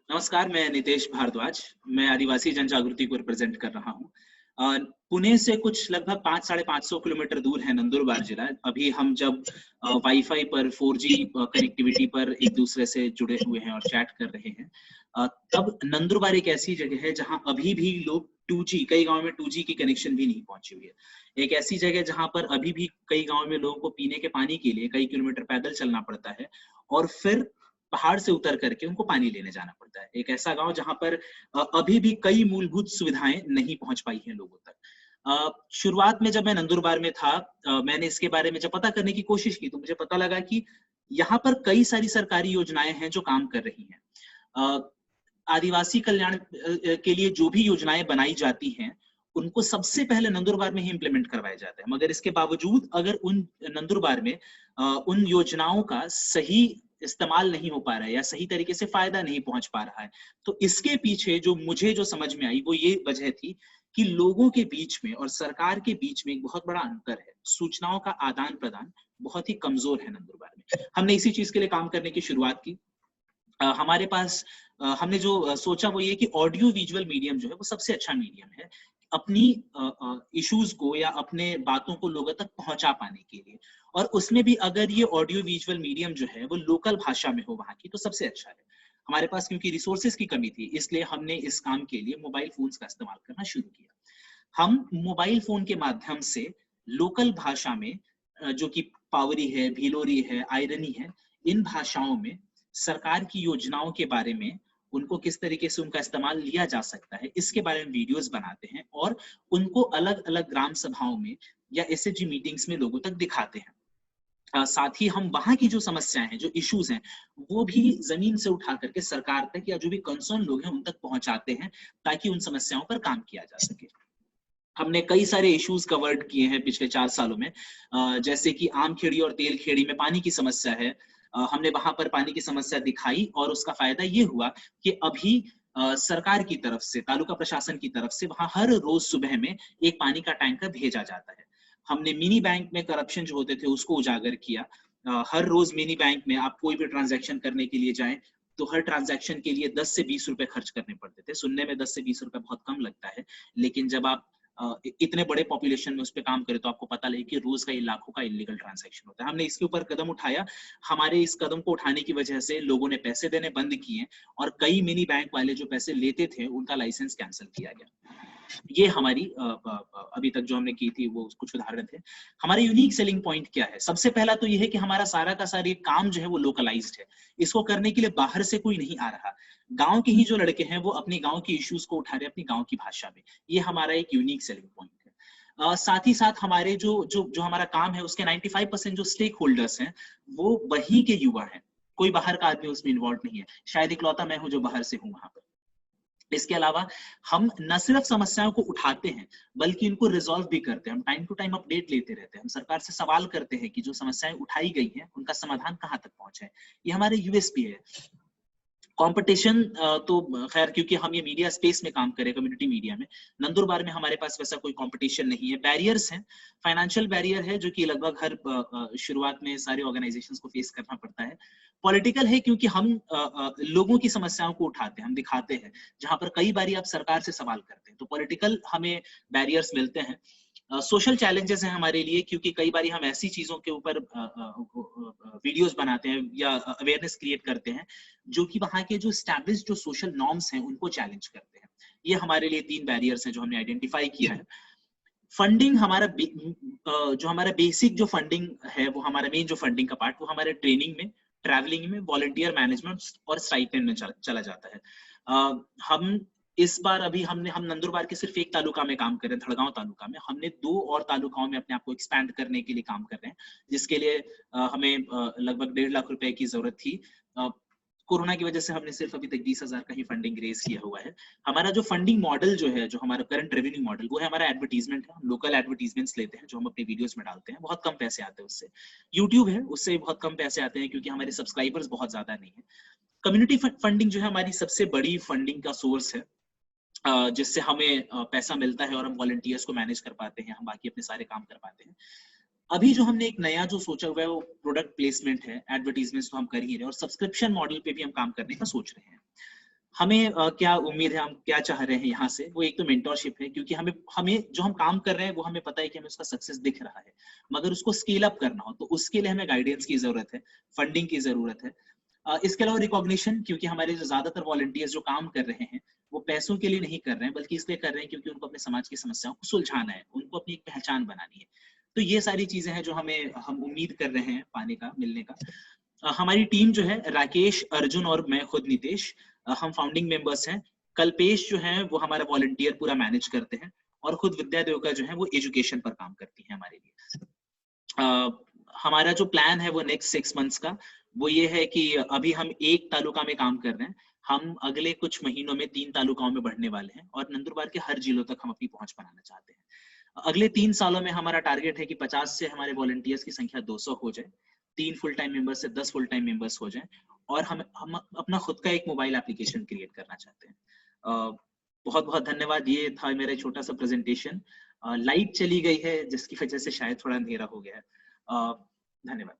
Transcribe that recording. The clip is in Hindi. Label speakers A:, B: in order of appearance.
A: नमस्कार, मैं नितेश भारद्वाज। मैं आदिवासी जन जागृति को रिप्रेजेंट कर रहा हूँ। पुणे से कुछ लगभग 5 साढ़े 500 किलोमीटर दूर है नंदुरबार जिला। अभी हम जब वाईफाई पर 4G कनेक्टिविटी पर एक दूसरे से जुड़े हुए हैं और चैट कर रहे हैं, तब नंदुरबार एक ऐसी जगह है जहाँ अभी भी लोग 2G, कई गाँव में 2G की कनेक्शन भी नहीं पहुंची हुई है। एक ऐसी जगह जहाँ पर अभी भी कई गाँव में लोगों को पीने के पानी के लिए कई किलोमीटर पैदल चलना पड़ता है और फिर पहाड़ से उतर करके उनको पानी लेने जाना पड़ता है। एक ऐसा गाँव जहाँ पर अभी भी कई मूलभूत सुविधाएँ नहीं पहुँच पाई हैं लोगों तक। शुरुआत में जब मैं नंदुरबार में था, मैंने इसके बारे में जब पता करने की कोशिश की तो मुझे पता लगा कि यहाँ पर कई सारी सरकारी योजनाएँ हैं जो काम कर रही हैं। अ, आदिवासी कल्याण के लिए जो भी योजनाएँ बनाई जाती हैं, उनको सबसे पहले नंदुरबार में ही इम्प्लीमेंट करवाया जाता है। मगर इसके बावजूद अगर उन नंदुरबार में उन योजनाओं का सही इस्तेमाल नहीं हो पा रहा है या सही तरीके से फ़ायदा नहीं पहुँच पा रहा है, तो इसके पीछे जो मुझे जो समझ में आई, वो ये वजह थी कि लोगों के बीच में और सरकार के बीच में एक बहुत बड़ा अंतर है। सूचनाओं का आदान-प्रदान बहुत ही कमज़ोर है नंदुरबार में। हमने इसी चीज़ के लिए काम करने की शुरुआत की। हमारे पास हमने जो सोचा वो ये कि ऑडियो विजुअल मीडियम जो है वो सबसे अच्छा मीडियम है अपनी इश्यूज को या अपने बातों को लोगों तक पहुंचा पाने के लिए। और उसमें भी अगर ये ऑडियो विजुअल मीडियम जो है वो लोकल भाषा में हो वहां की, तो सबसे अच्छा है। हमारे पास क्योंकि रिसोर्सेज की कमी थी, इसलिए हमने इस काम के लिए मोबाइल फोन्स का इस्तेमाल करना शुरू किया। हम मोबाइल फोन के माध्यम से लोकल भाषा में, जो कि पावरी है, भीलोरी है, आयरनी है, इन भाषाओं में सरकार की योजनाओं के बारे में, उनको किस तरीके से उनका इस्तेमाल लिया जा सकता है, इसके बारे में वीडियोस बनाते हैं और उनको अलग-अलग ग्राम सभाओं में या एसएचजी मीटिंग्स में लोगों तक दिखाते हैं। साथ ही हम वहाँ की जो समस्याएँ हैं, जो इश्यूज हैं, वो भी ज़मीन से उठा करके सरकार तक या जो भी कंसर्न लोग हैं, उन तक पहुँचाते हैं, ताकि उन समस्याओं पर काम किया जा सके। हमने कई सारे इश्यूज कवर्ड किए हैं पिछले 4 सालों में। जैसे कि आमखेड़ी और तेलखेड़ी में पानी की समस्या है। हमने वहाँ पर पानी की समस्या दिखाई और उसका फ़ायदा ये हुआ कि अभी सरकार की तरफ से, तालुका प्रशासन की तरफ से वहाँ हर रोज़ सुबह में एक पानी का टैंकर भेजा जाता है। हमने मिनी बैंक में करप्शन जो होते थे उसको उजागर किया। हर रोज़ मिनी बैंक में आप कोई भी ट्रांज़ैक्शन करने के लिए जाएँ, तो हर ट्रांज़ैक्शन के लिए 10 से 20 रुपए खर्च करने पड़ते थे। सुनने में 10 से 20 रुपए बहुत कम लगता है, लेकिन जब आप इतने बड़े पॉपुलेशन में उस पे काम करें तो आपको पता लगे कि रोज का ये लाखों का इलीगल ट्रांजैक्शन होता है। हमने इसके ऊपर कदम उठाया। हमारे इस कदम को उठाने की वजह से लोगों ने पैसे देने बंद किए और कई मिनी बैंक वाले जो पैसे लेते थे उनका लाइसेंस कैंसिल किया गया। ये हमारी अभी तक जो हमने की थी वो कुछ उदाहरण थे। हमारा यूनिक सेलिंग पॉइंट क्या है? सबसे पहला तो ये है कि हमारा सारा का सारा ये काम जो है वो लोकलाइज्ड है। इसको करने के लिए बाहर से कोई नहीं आ रहा। गाँव के ही जो लड़के हैं वो अपने गाँव की इश्यूज को उठा रहे हैं अपनी गाँव की भाषा में। ये हमारा एक यूनिक सेलिंग पॉइंट है। साथ ही साथ हमारे जो जो जो हमारा काम है उसके 95% जो स्टेक होल्डर्स हैं, वो वहीं के युवा हैं। कोई बाहर का आदमी उसमें इन्वॉल्व नहीं है। शायद इकलौता मैं हूँ जो बाहर से हूँ वहाँ पर। इसके अलावा हम न सिर्फ समस्याओं को उठाते हैं, बल्कि इनको रिज़ॉल्व भी करते हैं। हम टाइम टू टाइम अपडेट लेते रहते हैं। हम सरकार से सवाल करते हैं कि जो समस्याएँ उठाई गई हैं, उनका समाधान कहाँ तक पहुँचा है। ये हमारे यूएसपी है। कंपटीशन तो खैर क्योंकि हम ये मीडिया स्पेस में काम कर रहे हैं, कम्युनिटी मीडिया में, नंदुरबार में हमारे पास वैसा कोई कंपटीशन नहीं है। बैरियर्स हैं, फाइनेंशियल बैरियर है जो कि लगभग हर शुरुआत में सारे ऑर्गेनाइजेशंस को फेस करना पड़ता है। पॉलिटिकल है क्योंकि हम लोगों की समस्याओं को उठाते हैं, हम दिखाते हैं, जहाँ पर कई बारी आप सरकार से सवाल करते हैं, तो पॉलिटिकल हमें बैरियर्स मिलते हैं। सोशल चैलेंजेस हैं हमारे लिए क्योंकि कई बारी हम ऐसी चीज़ों के ऊपर वीडियोज़ बनाते हैं या अवेयरनेस क्रिएट करते हैं, जो कि वहाँ के जो एस्टैब्लिश्ड जो सोशल नॉर्म्स हैं, उनको चैलेंज करते हैं। ये हमारे लिए 3 बैरियर्स हैं जो हमने आइडेंटिफाई किया है। फंडिंग हमारा जो हमारा बेसिक जो फंडिंग है, वो हमारा मेन जो फंडिंग का पार्ट, वो हमारे ट्रेनिंग में, ट्रैवलिंग में, वॉलंटियर मैनेजमेंट और स्टाइपेंड में चला जाता है। हम इस बार अभी हम नंदुरबार के सिर्फ एक तालुका में काम कर रहे हैं, धड़गांव तालुका में। हमने 2 और तालुकाओं में अपने आप को एक्सपैंड करने के लिए काम कर रहे हैं, जिसके लिए हमें लगभग 1.5 लाख रुपए की ज़रूरत थी। अ, कोरोना की वजह से हमने सिर्फ अभी तक 20,000 का ही फंडिंग रेज़ किया हुआ है। हमारा जो फंडिंग मॉडल जो है, जो हमारा करंट रेवेन्यू मॉडल, वो है हमारा एडवर्टाइजमेंट है। हम लोकल एडवर्टाइजमेंट्स लेते हैं, जो हम अपनी वीडियोज़ में डालते हैं। बहुत कम पैसे आते हैं उससे। यूट्यूब है, उससे बहुत कम पैसे आते हैं क्योंकि हमारे सब्सक्राइबर्स बहुत ज़्यादा नहीं है। कम्युनिटी फंडिंग जो है हमारी सबसे बड़ी फंडिंग का सोर्स है, जिससे हमें पैसा मिलता है और हम वॉलंटियर्स को मैनेज कर पाते हैं, हम बाकी अपने सारे काम कर पाते हैं। अभी जो हमने एक नया जो सोचा हुआ है वो प्रोडक्ट प्लेसमेंट है, एडवर्टाइजमेंट्स तो हम कर ही रहे हैं और सब्सक्रिप्शन मॉडल पे भी हम काम करने का सोच रहे हैं। हमें क्या उम्मीद है, हम क्या चाह रहे हैं यहाँ से, वो एक तो मेंटोरशिप है, क्योंकि हमें जो हम काम कर रहे हैं वो हमें पता है कि हमें उसका सक्सेस दिख रहा है, मगर उसको स्केल अप करना हो तो उसके लिए हमें गाइडेंस की जरूरत है, फंडिंग की जरूरत है। इसके अलावा रिकॉग्निशन, क्योंकि हमारे जो ज्यादातर वॉलंटियर्स जो काम कर रहे हैं वो पैसों के लिए नहीं कर रहे हैं, बल्कि इसलिए कर रहे हैं क्योंकि उनको अपने समाज की समस्याओं को सुलझाना है, उनको अपनी एक पहचान बनानी है। तो ये सारी चीजें हैं जो हम उम्मीद कर रहे हैं पाने का, मिलने का। हमारी टीम जो है, राकेश, अर्जुन और मैं खुद नितेश, हम फाउंडिंग मेंबर्स हैं। कल्पेश जो है वो हमारा वॉलंटियर पूरा मैनेज करते हैं, और खुद विद्या देवका जो है वो एजुकेशन पर काम करती है हमारे लिए। हमारा जो प्लान है वो नेक्स्ट 6 मंथ्स का, वो ये है कि अभी हम एक तालुका में काम कर रहे हैं, हम अगले कुछ महीनों में 3 तालुकाओं में बढ़ने वाले हैं, और नंदुरबार के हर जिलों तक हम अपनी पहुंच बनाना चाहते हैं। अगले 3 सालों में हमारा टारगेट है कि 50 से हमारे वॉलंटियर्स की संख्या 200 हो जाए, 3 फुल टाइम मेंबर्स से 10 फुल टाइम मेंबर्स हो जाए, और हम अपना खुद का एक मोबाइल एप्लीकेशन क्रिएट करना चाहते हैं। बहुत बहुत धन्यवाद। ये था मेरा छोटा सा प्रेजेंटेशन। लाइट चली गई है जिसकी वजह से शायद थोड़ा अंधेरा हो गया है। धन्यवाद।